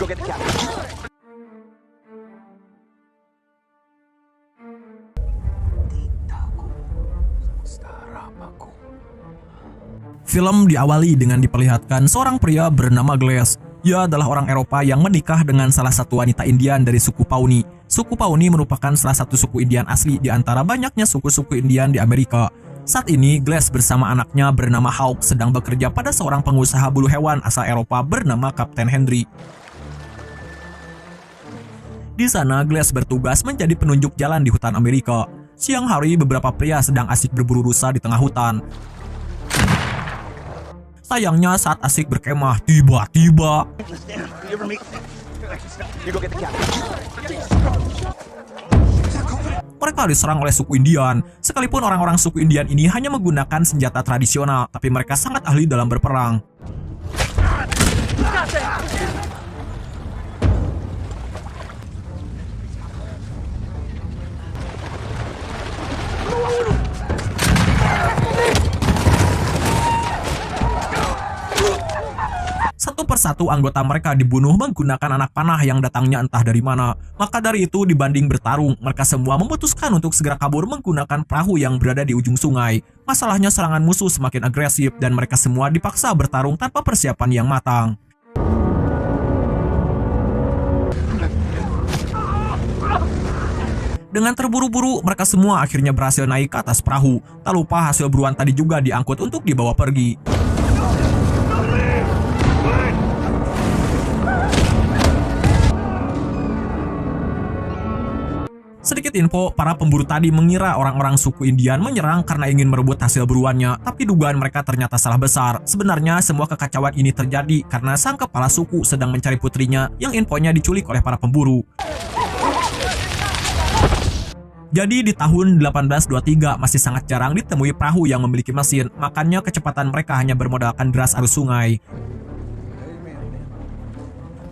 get the captain. Film diawali dengan diperlihatkan seorang pria bernama Glass. Ia adalah orang Eropa yang menikah dengan salah satu wanita Indian dari suku Pawnee. Suku Pawnee merupakan salah satu suku Indian asli di antara banyaknya suku-suku Indian di Amerika. Saat ini, Glass bersama anaknya bernama Hawk sedang bekerja pada seorang pengusaha bulu hewan asal Eropa bernama Kapten Henry. Di sana, Glass bertugas menjadi penunjuk jalan di hutan Amerika. Siang hari, beberapa pria sedang asik berburu rusa di tengah hutan. Sayangnya saat asik berkemah, tiba-tiba mereka diserang oleh suku Indian. Sekalipun orang-orang suku Indian ini hanya menggunakan senjata tradisional, tapi mereka sangat ahli dalam berperang. Satu persatu anggota mereka dibunuh menggunakan anak panah yang datangnya entah dari mana. Maka dari itu, dibanding bertarung, mereka semua memutuskan untuk segera kabur menggunakan perahu yang berada di ujung sungai. Masalahnya serangan musuh semakin agresif dan mereka semua dipaksa bertarung tanpa persiapan yang matang. Dengan terburu-buru, mereka semua akhirnya berhasil naik ke atas perahu. Tak lupa hasil buruan tadi juga diangkut untuk dibawa pergi. Sedikit info, para pemburu tadi mengira orang-orang suku Indian menyerang karena ingin merebut hasil buruannya, tapi dugaan mereka ternyata salah besar. Sebenarnya semua kekacauan ini terjadi karena sang kepala suku sedang mencari putrinya yang infonya diculik oleh para pemburu. Jadi di tahun 1823 masih sangat jarang ditemui perahu yang memiliki mesin, makanya kecepatan mereka hanya bermodalkan deras arus sungai.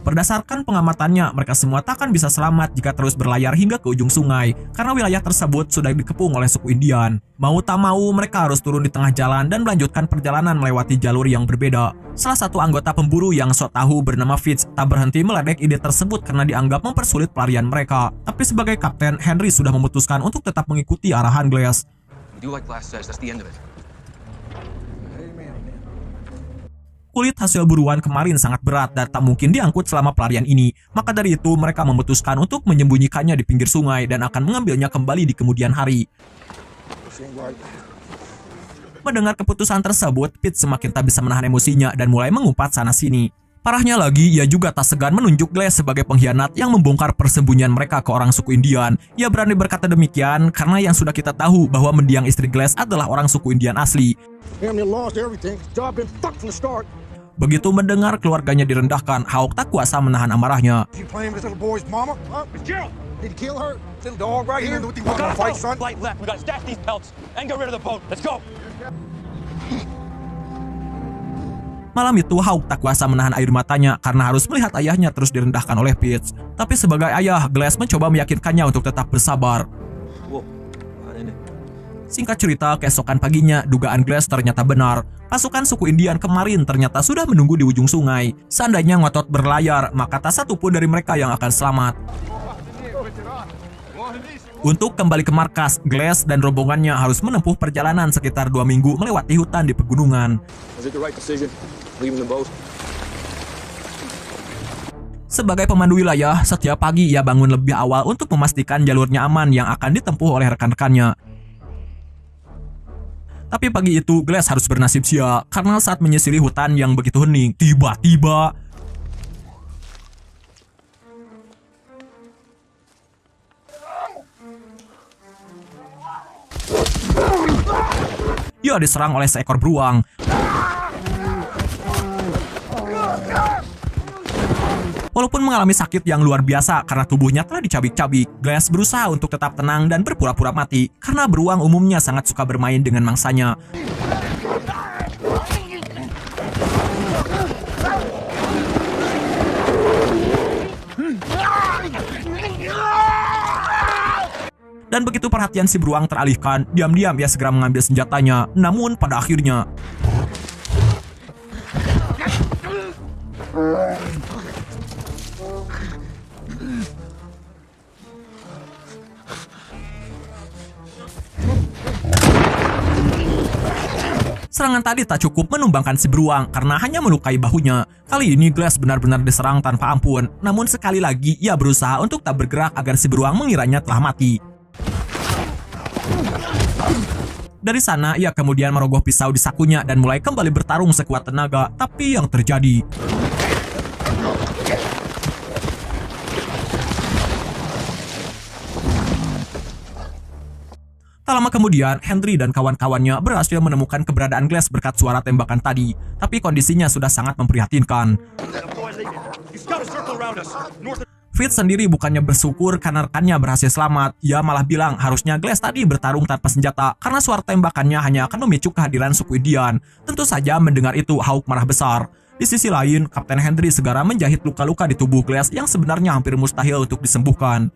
Berdasarkan pengamatannya, mereka semua takkan bisa selamat jika terus berlayar hingga ke ujung sungai, karena wilayah tersebut sudah dikepung oleh suku Indian. Mau tak mau, mereka harus turun di tengah jalan dan melanjutkan perjalanan melewati jalur yang berbeda. Salah satu anggota pemburu yang sok tahu bernama Fitz tak berhenti meledek ide tersebut karena dianggap mempersulit pelarian mereka. Tapi sebagai kapten, Henry sudah memutuskan untuk tetap mengikuti arahan Glass. Kulit hasil buruan kemarin sangat berat dan tak mungkin diangkut selama pelarian ini. Maka dari itu mereka memutuskan untuk menyembunyikannya di pinggir sungai dan akan mengambilnya kembali di kemudian hari. Mendengar keputusan tersebut, Pete semakin tak bisa menahan emosinya dan mulai mengumpat sana-sini. Parahnya lagi, ia juga tak segan menunjuk Glass sebagai pengkhianat yang membongkar persembunyian mereka ke orang suku Indian. Ia berani berkata demikian karena yang sudah kita tahu bahwa mendiang istri Glass adalah orang suku Indian asli. Begitu mendengar keluarganya direndahkan, Hawk tak kuasa menahan amarahnya. Malam itu, Hawk tak kuasa menahan air matanya karena harus melihat ayahnya terus direndahkan oleh Pitts. Tapi sebagai ayah, Glass mencoba meyakinkannya untuk tetap bersabar. Singkat cerita, keesokan paginya, dugaan Glass ternyata benar. Pasukan suku Indian kemarin ternyata sudah menunggu di ujung sungai. Seandainya ngotot berlayar, maka tak satu pun dari mereka yang akan selamat. Untuk kembali ke markas, Glass dan rombongannya harus menempuh perjalanan sekitar 2 minggu melewati hutan di pegunungan. Sebagai pemandu wilayah, setiap pagi ia bangun lebih awal untuk memastikan jalurnya aman yang akan ditempuh oleh rekan-rekannya. Tapi pagi itu, Glass harus bernasib sial karena saat menyisiri hutan yang begitu hening, tiba-tiba ia diserang oleh seekor beruang. Walaupun mengalami sakit yang luar biasa karena tubuhnya telah dicabik-cabik, Glass berusaha untuk tetap tenang dan berpura-pura mati karena beruang umumnya sangat suka bermain dengan mangsanya. Dan begitu perhatian si beruang teralihkan, diam-diam ia segera mengambil senjatanya. Namun pada akhirnya Serangan tadi tak cukup menumbangkan si beruang karena hanya melukai bahunya. Kali ini Glass benar-benar diserang tanpa ampun. Namun sekali lagi ia berusaha untuk tak bergerak agar si beruang mengiranya telah mati. Dari sana ia kemudian merogoh pisau di sakunya dan mulai kembali bertarung sekuat tenaga. Tapi yang terjadi, tak lama kemudian, Henry dan kawan-kawannya berhasil menemukan keberadaan Glass berkat suara tembakan tadi. Tapi kondisinya sudah sangat memprihatinkan. Fitz sendiri bukannya bersyukur karena rekannya berhasil selamat. Ia malah bilang harusnya Glass tadi bertarung tanpa senjata karena suara tembakannya hanya akan memicu kehadiran suku Indian. Tentu saja mendengar itu Hawk marah besar. Di sisi lain, Kapten Henry segera menjahit luka-luka di tubuh Glass yang sebenarnya hampir mustahil untuk disembuhkan.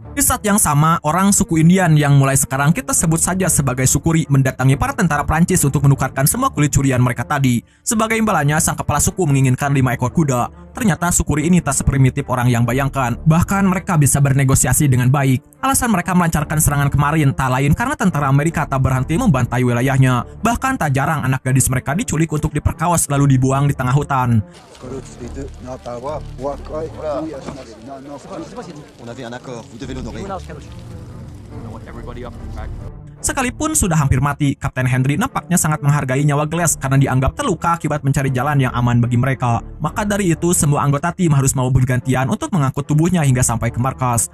Di saat yang sama, orang suku Indian yang mulai sekarang kita sebut saja sebagai Sukuri mendatangi para tentara Prancis untuk menukarkan semua kulit curian mereka tadi. Sebagai imbalannya, sang kepala suku menginginkan 5 ekor kuda. Ternyata Sukuri ini tak seprimitif orang yang bayangkan. Bahkan mereka bisa bernegosiasi dengan baik. Alasan mereka melancarkan serangan kemarin tak lain karena tentara Amerika tak berhenti membantai wilayahnya. Bahkan tak jarang anak gadis mereka diculik untuk diperkaos lalu dibuang di tengah hutan. Sekalipun sudah hampir mati, Kapten Henry nampaknya sangat menghargai nyawa Glass karena dianggap terluka akibat mencari jalan yang aman bagi mereka. Maka dari itu, semua anggota tim harus mau bergantian untuk mengangkut tubuhnya hingga sampai ke markas.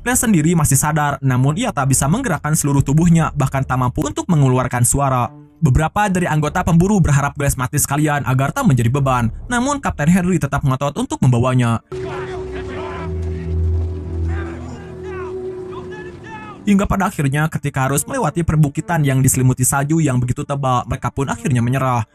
Glass sendiri masih sadar, namun ia tak bisa menggerakkan seluruh tubuhnya, bahkan tak mampu untuk mengeluarkan suara. Beberapa dari anggota pemburu berharap Glass mati sekalian agar tak menjadi beban, namun Kapten Henry tetap ngotot untuk membawanya. Hingga pada akhirnya ketika harus melewati perbukitan yang diselimuti salju yang begitu tebal, mereka pun akhirnya menyerah.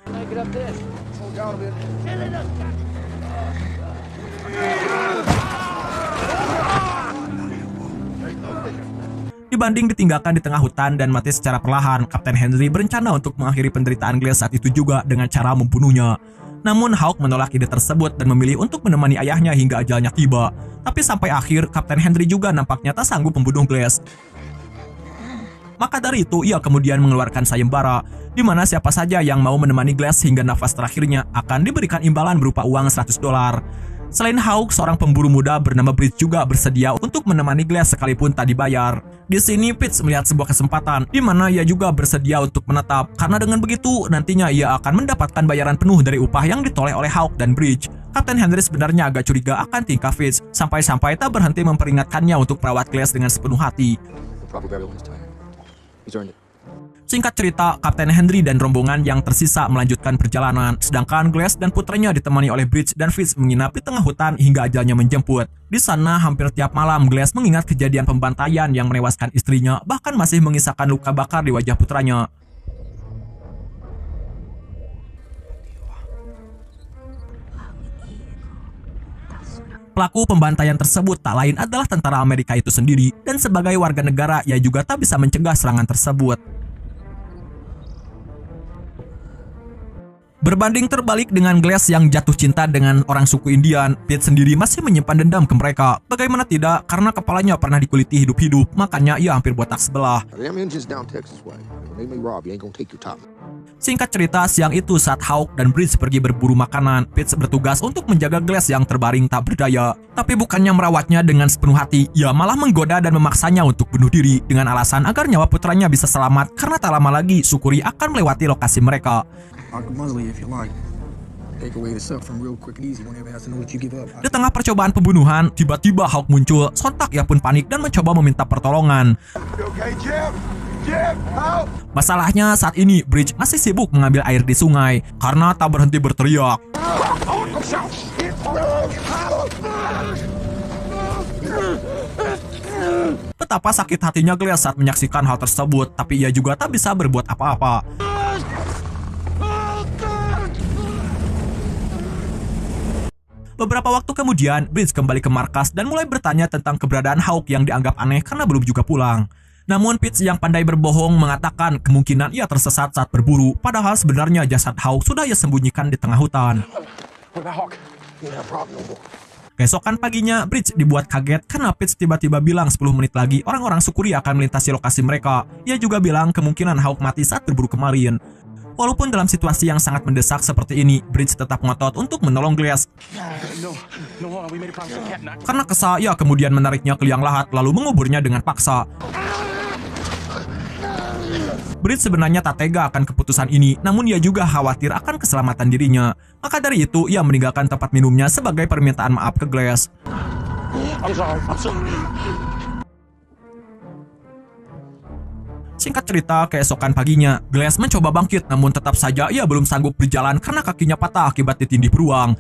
Dibanding ditinggalkan di tengah hutan dan mati secara perlahan, Kapten Henry berencana untuk mengakhiri penderitaan Glass saat itu juga dengan cara membunuhnya. Namun Hawk menolak ide tersebut dan memilih untuk menemani ayahnya hingga ajalnya tiba. Tapi sampai akhir, Kapten Henry juga nampaknya tak sanggup membunuh Glass. Maka dari itu, ia kemudian mengeluarkan sayembara, di mana siapa saja yang mau menemani Glass hingga nafas terakhirnya akan diberikan imbalan berupa uang $100. Selain Hawk, seorang pemburu muda bernama Bridge juga bersedia untuk menemani Glass sekalipun tak dibayar. Di sini Pitts melihat sebuah kesempatan, di mana ia juga bersedia untuk menetap, karena dengan begitu nantinya ia akan mendapatkan bayaran penuh dari upah yang ditoleh oleh Hawk dan Bridge. Kapten Henry sebenarnya agak curiga akan tingkah Fitz, sampai-sampai tak berhenti memperingatkannya untuk merawat Glass dengan sepenuh hati. Singkat cerita, Kapten Henry dan rombongan yang tersisa melanjutkan perjalanan, sedangkan Glass dan putranya ditemani oleh Bridge dan Fitz menginap di tengah hutan hingga ajalnya menjemput. Di sana, hampir tiap malam Glass mengingat kejadian pembantaian yang menewaskan istrinya, bahkan masih mengisahkan luka bakar di wajah putranya. Pelaku pembantaian tersebut tak lain adalah tentara Amerika itu sendiri, dan sebagai warga negara, ia juga tak bisa mencegah serangan tersebut. Berbanding terbalik dengan Glass yang jatuh cinta dengan orang suku Indian, Pete sendiri masih menyimpan dendam ke mereka. Bagaimana tidak, karena kepalanya pernah dikuliti hidup-hidup, makanya ia hampir botak sebelah. Singkat cerita, siang itu saat Hawk dan Bridge pergi berburu makanan, Pete bertugas untuk menjaga Glass yang terbaring tak berdaya. Tapi bukannya merawatnya dengan sepenuh hati, ia malah menggoda dan memaksanya untuk bunuh diri dengan alasan agar nyawa putranya bisa selamat karena tak lama lagi Sukuri akan melewati lokasi mereka. Di tengah percobaan pembunuhan, tiba-tiba Hawk muncul. Sontak ia pun panik dan mencoba meminta pertolongan. Masalahnya saat ini Bridge masih sibuk mengambil air di sungai karena tak berhenti berteriak. Betapa sakit hatinya Glass saat menyaksikan hal tersebut, tapi ia juga tak bisa berbuat apa-apa. Beberapa waktu kemudian, Bridge kembali ke markas dan mulai bertanya tentang keberadaan Hawk yang dianggap aneh karena belum juga pulang. Namun Pitts yang pandai berbohong mengatakan kemungkinan ia tersesat saat berburu, padahal sebenarnya jasad Hawk sudah ia sembunyikan di tengah hutan. Keesokan paginya, Bridge dibuat kaget karena Pitts tiba-tiba bilang 10 menit lagi orang-orang Sukuri akan melintasi lokasi mereka. Ia juga bilang kemungkinan Hawk mati saat berburu kemarin. Walaupun dalam situasi yang sangat mendesak seperti ini, Bridge tetap ngotot untuk menolong Glass. Karena kesal, ia kemudian menariknya ke liang lahat lalu menguburnya dengan paksa. Bridge sebenarnya tak tega akan keputusan ini, namun ia juga khawatir akan keselamatan dirinya. Maka dari itu, ia meninggalkan tempat minumnya sebagai permintaan maaf ke Glass. I'm sorry. Singkat cerita, keesokan paginya, Glass mencoba bangkit namun tetap saja ia belum sanggup berjalan karena kakinya patah akibat ditindih beruang.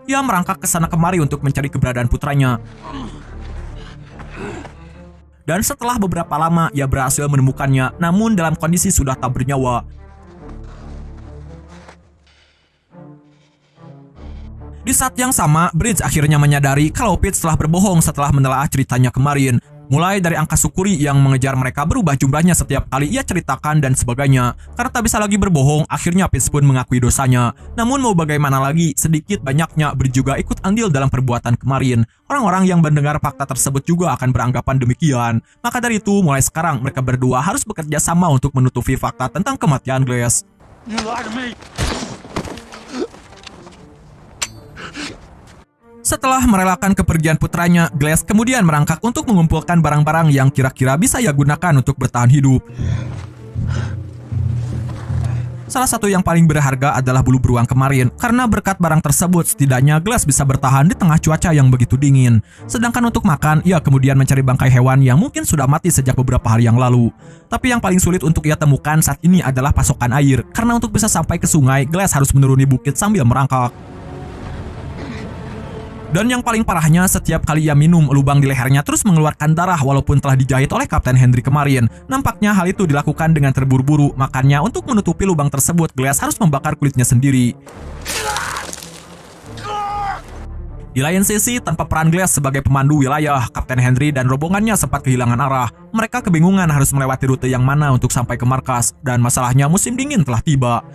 Ia merangkak ke sana kemari untuk mencari keberadaan putranya. Dan setelah beberapa lama, ia berhasil menemukannya, namun dalam kondisi sudah tak bernyawa. Di saat yang sama, Bridge akhirnya menyadari kalau Pitts telah berbohong setelah menelaah ceritanya kemarin. Mulai dari angka Sukuri yang mengejar mereka berubah jumlahnya setiap kali ia ceritakan dan sebagainya. Karena tak bisa lagi berbohong, akhirnya Pitts pun mengakui dosanya. Namun mau bagaimana lagi, sedikit banyaknya Bridge juga ikut andil dalam perbuatan kemarin. Orang-orang yang mendengar fakta tersebut juga akan beranggapan demikian. Maka dari itu, mulai sekarang mereka berdua harus bekerja sama untuk menutupi fakta tentang kematian Glass. You lied to me. Setelah merelakan kepergian putranya, Glass kemudian merangkak untuk mengumpulkan barang-barang yang kira-kira bisa ia gunakan untuk bertahan hidup. Salah satu yang paling berharga adalah bulu beruang kemarin, karena berkat barang tersebut setidaknya Glass bisa bertahan di tengah cuaca yang begitu dingin. Sedangkan untuk makan, ia kemudian mencari bangkai hewan yang mungkin sudah mati sejak beberapa hari yang lalu. Tapi yang paling sulit untuk ia temukan saat ini adalah pasokan air, karena untuk bisa sampai ke sungai, Glass harus menuruni bukit sambil merangkak. Dan yang paling parahnya, setiap kali ia minum, lubang di lehernya terus mengeluarkan darah walaupun telah dijahit oleh Kapten Henry kemarin. Nampaknya hal itu dilakukan dengan terburu-buru, makanya untuk menutupi lubang tersebut, Glass harus membakar kulitnya sendiri. Di lain sisi, tanpa peran Glass sebagai pemandu wilayah, Kapten Henry dan rombongannya sempat kehilangan arah. Mereka kebingungan harus melewati rute yang mana untuk sampai ke markas, dan masalahnya musim dingin telah tiba.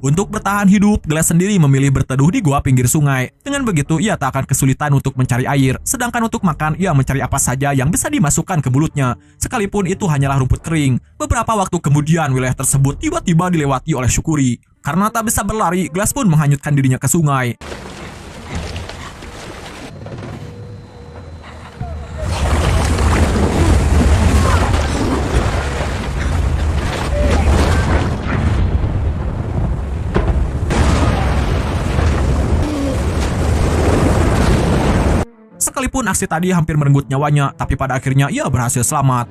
Untuk bertahan hidup, Glass sendiri memilih berteduh di gua pinggir sungai. Dengan begitu, ia tak akan kesulitan untuk mencari air. Sedangkan untuk makan, ia mencari apa saja yang bisa dimasukkan ke mulutnya. Sekalipun itu hanyalah rumput kering. Beberapa waktu kemudian, wilayah tersebut tiba-tiba dilewati oleh Sukuri. Karena tak bisa berlari, Glass pun menghanyutkan dirinya ke sungai. Sekalipun aksi tadi hampir merenggut nyawanya, tapi pada akhirnya ia berhasil selamat.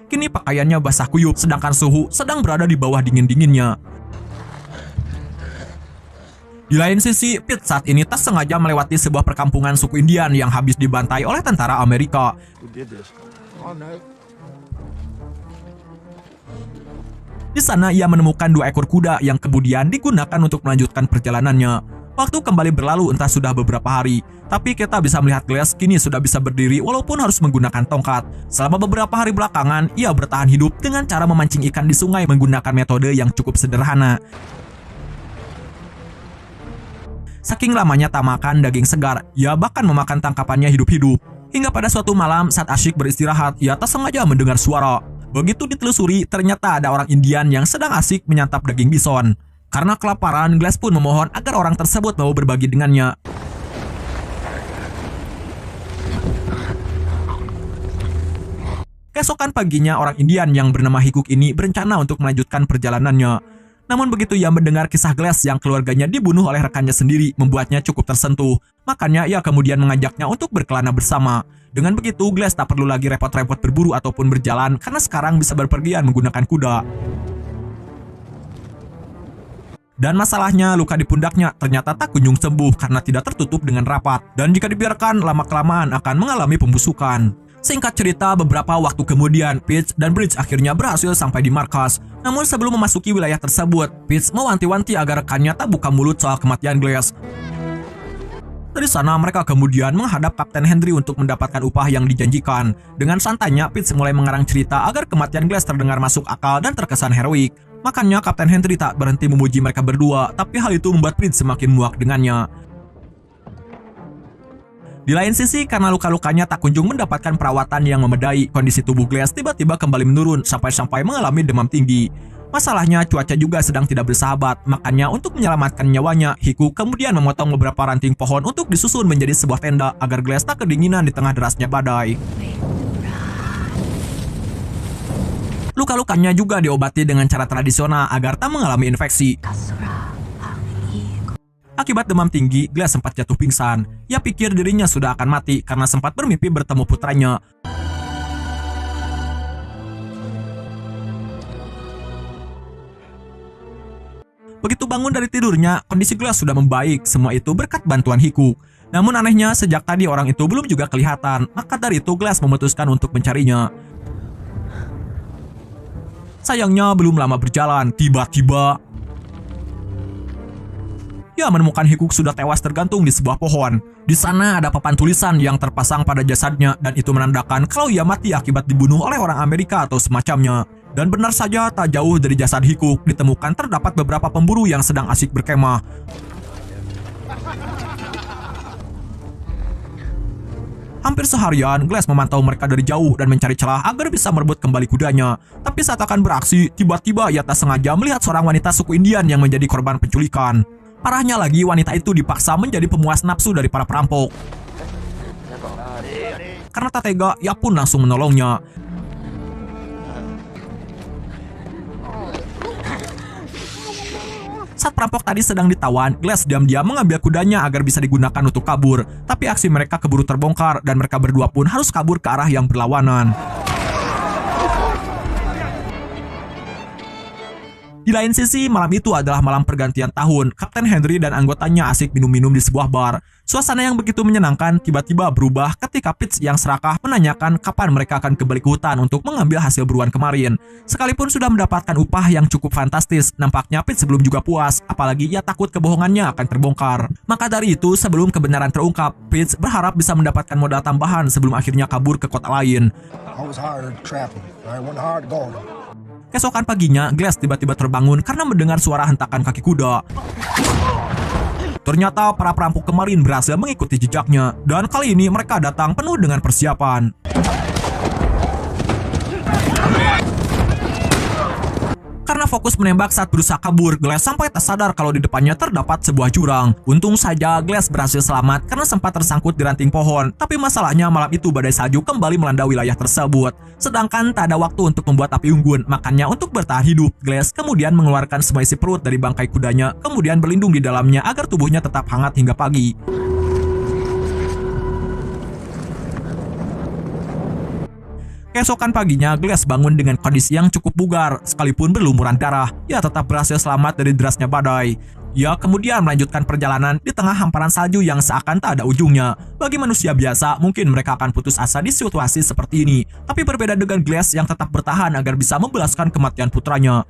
Kini pakaiannya basah kuyup, sedangkan suhu sedang berada di bawah dingin-dinginnya. Di lain sisi, Pitts saat ini tak sengaja melewati sebuah perkampungan suku Indian yang habis dibantai oleh tentara Amerika. Di sana ia menemukan 2 ekor kuda yang kemudian digunakan untuk melanjutkan perjalanannya. Waktu kembali berlalu entah sudah beberapa hari, tapi kita bisa melihat Glass kini sudah bisa berdiri walaupun harus menggunakan tongkat. Selama beberapa hari belakangan, ia bertahan hidup dengan cara memancing ikan di sungai menggunakan metode yang cukup sederhana. Saking lamanya tak makan daging segar, ia bahkan memakan tangkapannya hidup-hidup. Hingga pada suatu malam saat asyik beristirahat, ia tak sengaja mendengar suara. Begitu ditelusuri, ternyata ada orang Indian yang sedang asik menyantap daging bison. Karena kelaparan, Glass pun memohon agar orang tersebut mau berbagi dengannya. Keesokan paginya, orang Indian yang bernama Hikuk ini berencana untuk melanjutkan perjalanannya. Namun begitu ia mendengar kisah Glass yang keluarganya dibunuh oleh rekannya sendiri, membuatnya cukup tersentuh. Makanya ia kemudian mengajaknya untuk berkelana bersama. Dengan begitu, Glass tak perlu lagi repot-repot berburu ataupun berjalan, karena sekarang bisa berpergian menggunakan kuda. Dan masalahnya, luka di pundaknya ternyata tak kunjung sembuh karena tidak tertutup dengan rapat. Dan jika dibiarkan, lama-kelamaan akan mengalami pembusukan. Singkat cerita, beberapa waktu kemudian, Pitts dan Bridge akhirnya berhasil sampai di markas. Namun sebelum memasuki wilayah tersebut, Pitts mewanti-wanti agar rekannya tak buka mulut soal kematian Glass. Dari sana, mereka kemudian menghadap Kapten Henry untuk mendapatkan upah yang dijanjikan. Dengan santainya, Pitts mulai mengarang cerita agar kematian Glass terdengar masuk akal dan terkesan heroik. Makanya Kapten Henry tak berhenti memuji mereka berdua, tapi hal itu membuat Pitts semakin muak dengannya. Di lain sisi, karena luka-lukanya tak kunjung mendapatkan perawatan yang memadai, kondisi tubuh Glass tiba-tiba kembali menurun sampai mengalami demam tinggi. Masalahnya, cuaca juga sedang tidak bersahabat, makanya untuk menyelamatkan nyawanya, Hiku kemudian memotong beberapa ranting pohon untuk disusun menjadi sebuah tenda agar Glass tak kedinginan di tengah derasnya badai. Luka-lukanya juga diobati dengan cara tradisional agar tak mengalami infeksi. Akibat demam tinggi, Glass sempat jatuh pingsan. Ia pikir dirinya sudah akan mati karena sempat bermimpi bertemu putranya. Begitu bangun dari tidurnya, kondisi Glass sudah membaik. Semua itu berkat bantuan Hiku. Namun anehnya, sejak tadi orang itu belum juga kelihatan. Maka dari itu Glass memutuskan untuk mencarinya. Sayangnya belum lama berjalan, tiba-tiba ia menemukan Hiku sudah tewas tergantung di sebuah pohon. Di sana ada papan tulisan yang terpasang pada jasadnya dan itu menandakan kalau ia mati akibat dibunuh oleh orang Amerika atau semacamnya. Dan benar saja, tak jauh dari jasad Hiku ditemukan terdapat beberapa pemburu yang sedang asyik berkemah. Hampir seharian, Glass memantau mereka dari jauh dan mencari celah agar bisa merebut kembali kudanya. Tapi saat akan beraksi, tiba-tiba ia tak sengaja melihat seorang wanita suku Indian yang menjadi korban penculikan. Parahnya lagi, wanita itu dipaksa menjadi pemuas nafsu dari para perampok. Karena tak tega, ia pun langsung menolongnya. Saat perampok tadi sedang ditawan, Glass diam-diam mengambil kudanya agar bisa digunakan untuk kabur. Tapi aksi mereka keburu terbongkar dan mereka berdua pun harus kabur ke arah yang berlawanan. Di lain sisi, malam itu adalah malam pergantian tahun. Kapten Henry dan anggotanya asik minum-minum di sebuah bar. Suasana yang begitu menyenangkan tiba-tiba berubah ketika Pitts yang serakah menanyakan kapan mereka akan kembali ke hutan untuk mengambil hasil buruan kemarin. Sekalipun sudah mendapatkan upah yang cukup fantastis, nampaknya Pitts belum juga puas, apalagi ia takut kebohongannya akan terbongkar. Maka dari itu, sebelum kebenaran terungkap, Pitts berharap bisa mendapatkan modal tambahan sebelum akhirnya kabur ke kota lain. Keesokan paginya, Glass tiba-tiba terbangun karena mendengar suara hentakan kaki kuda. Ternyata para perampok kemarin berhasil mengikuti jejaknya, dan kali ini mereka datang penuh dengan persiapan. Karena fokus menembak saat berusaha kabur, Glass sampai tak sadar kalau di depannya terdapat sebuah jurang. Untung saja Glass berhasil selamat karena sempat tersangkut di ranting pohon. Tapi masalahnya malam itu badai salju kembali melanda wilayah tersebut. Sedangkan tak ada waktu untuk membuat api unggun. Makanya untuk bertahan hidup, Glass kemudian mengeluarkan semua isi perut dari bangkai kudanya, kemudian berlindung di dalamnya agar tubuhnya tetap hangat hingga pagi. Keesokan paginya, Glass bangun dengan kondisi yang cukup bugar, sekalipun berlumuran darah. Ia tetap berhasil selamat dari derasnya badai. Ia kemudian melanjutkan perjalanan di tengah hamparan salju yang seakan tak ada ujungnya. Bagi manusia biasa, mungkin mereka akan putus asa di situasi seperti ini. Tapi berbeda dengan Glass yang tetap bertahan agar bisa membalaskan kematian putranya.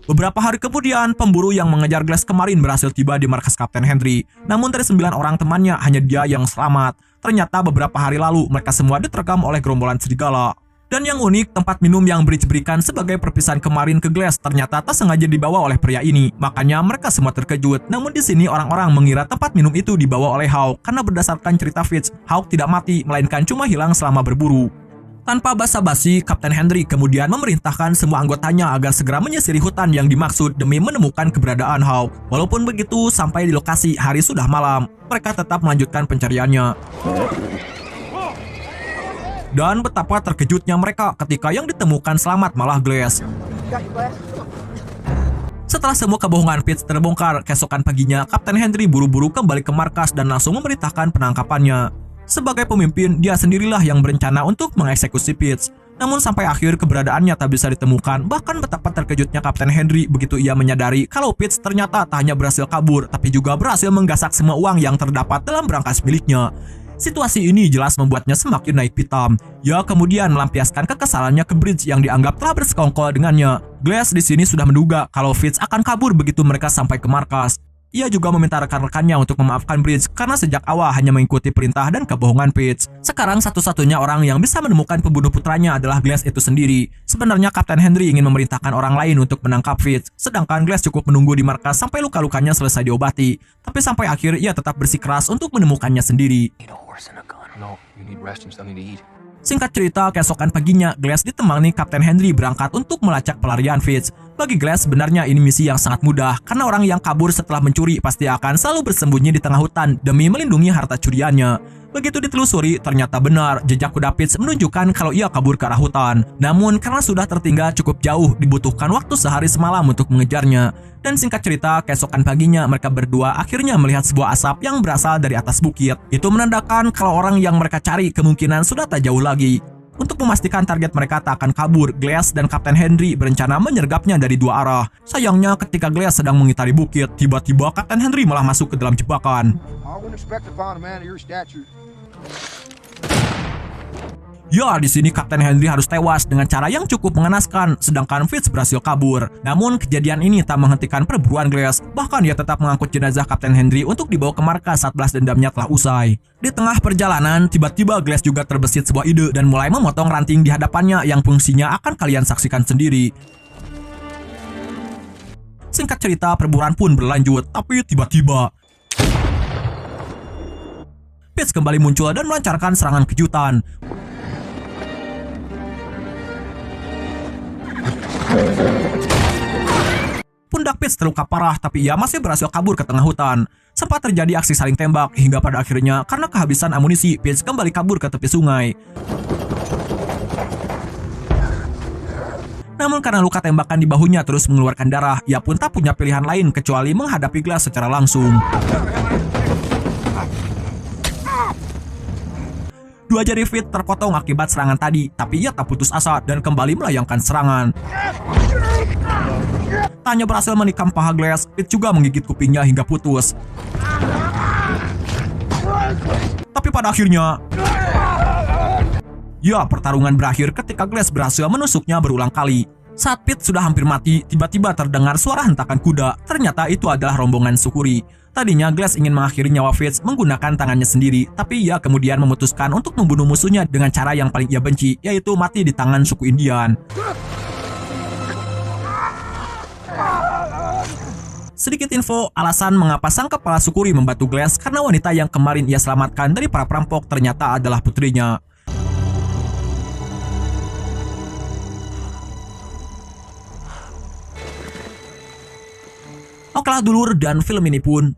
Beberapa hari kemudian, pemburu yang mengejar Glass kemarin berhasil tiba di markas Kapten Henry. Namun dari 9 orang temannya, hanya dia yang selamat. Ternyata beberapa hari lalu, mereka semua diterkam oleh gerombolan serigala. Dan yang unik, tempat minum yang Bridge berikan sebagai perpisahan kemarin ke Glass ternyata tak sengaja dibawa oleh pria ini. Makanya mereka semua terkejut. Namun di sini orang-orang mengira tempat minum itu dibawa oleh Hawk. Karena berdasarkan cerita Fitz, Hawk tidak mati, melainkan cuma hilang selama berburu. Tanpa basa-basi, Kapten Henry kemudian memerintahkan semua anggotanya agar segera menyisiri hutan yang dimaksud demi menemukan keberadaan Hawk. Walaupun begitu, sampai di lokasi hari sudah malam, mereka tetap melanjutkan pencariannya. Dan betapa terkejutnya mereka ketika yang ditemukan selamat malah Glass. Setelah semua kebohongan Pitts terbongkar, keesokan paginya Kapten Henry buru-buru kembali ke markas dan langsung memerintahkan penangkapannya. Sebagai pemimpin, dia sendirilah yang berencana untuk mengeksekusi Pitts. Namun sampai akhir keberadaannya tak bisa ditemukan. Bahkan betapa terkejutnya Kapten Henry begitu ia menyadari kalau Pitts ternyata tak hanya berhasil kabur, tapi juga berhasil menggasak semua uang yang terdapat dalam berangkas miliknya. Situasi ini jelas membuatnya semakin naik pitam. Ia kemudian melampiaskan kekesalannya ke Bridge yang dianggap telah bersekongkol dengannya. Glass di sini sudah menduga kalau Fitz akan kabur begitu mereka sampai ke markas. Ia juga meminta rekan-rekannya untuk memaafkan Bridge karena sejak awal hanya mengikuti perintah dan kebohongan Fitz. Sekarang satu-satunya orang yang bisa menemukan pembunuh putranya adalah Glass itu sendiri. Sebenarnya Kapten Henry ingin memerintahkan orang lain untuk menangkap Fitz, sedangkan Glass cukup menunggu di markas sampai luka-lukanya selesai diobati. Tapi sampai akhir ia tetap bersikeras untuk menemukannya sendiri. Singkat cerita, keesokan paginya, Glass ditemani Kapten Henry berangkat untuk melacak pelarian Fitz. Bagi Glass, sebenarnya ini misi yang sangat mudah, karena orang yang kabur setelah mencuri pasti akan selalu bersembunyi di tengah hutan demi melindungi harta curiannya. Begitu ditelusuri, ternyata benar, jejak kuda Fitz menunjukkan kalau ia kabur ke arah hutan. Namun, karena sudah tertinggal cukup jauh, dibutuhkan waktu sehari semalam untuk mengejarnya. Dan singkat cerita, keesokan paginya mereka berdua akhirnya melihat sebuah asap yang berasal dari atas bukit. Itu menandakan kalau orang yang mereka cari kemungkinan sudah tak jauh lagi. Untuk memastikan target mereka tak akan kabur, Glass dan Kapten Henry berencana menyergapnya dari dua arah. Sayangnya ketika Glass sedang mengitari bukit, tiba-tiba Kapten Henry malah masuk ke dalam jebakan. Ya, di sini Kapten Henry harus tewas dengan cara yang cukup mengenaskan, sedangkan Fitz berhasil kabur. Namun, kejadian ini tak menghentikan perburuan Glass. Bahkan ia tetap mengangkut jenazah Kapten Henry untuk dibawa ke markas saat balas dendamnya telah usai. Di tengah perjalanan, tiba-tiba Glass juga terbesit sebuah ide dan mulai memotong ranting di hadapannya yang fungsinya akan kalian saksikan sendiri. Singkat cerita, perburuan pun berlanjut, tapi tiba-tiba Fitz kembali muncul dan melancarkan serangan kejutan. Pundak Fitz terluka parah, tapi ia masih berhasil kabur ke tengah hutan. Sempat terjadi aksi saling tembak, hingga pada akhirnya karena kehabisan amunisi, Fitz kembali kabur ke tepi sungai. Namun karena luka tembakan di bahunya terus mengeluarkan darah, ia pun tak punya pilihan lain kecuali menghadapi Glass secara langsung. Dua jari Fitz terpotong akibat serangan tadi, tapi ia tak putus asa dan kembali melayangkan serangan. Tanya berhasil menikam paha Glass, Fitz juga menggigit kupingnya hingga putus. Tapi pada akhirnya, ya, pertarungan berakhir ketika Glass berhasil menusuknya berulang kali. Saat Fitz sudah hampir mati, tiba-tiba terdengar suara hentakan kuda. Ternyata itu adalah rombongan Sukuri. Tadinya Glass ingin mengakhiri nyawa Fitz menggunakan tangannya sendiri, tapi ia kemudian memutuskan untuk membunuh musuhnya dengan cara yang paling ia benci, yaitu mati di tangan suku Indian. Sedikit info, alasan mengapa sang kepala Sukuri membantu Glass karena wanita yang kemarin ia selamatkan dari para perampok ternyata adalah putrinya. Okelah dulur, dan film ini pun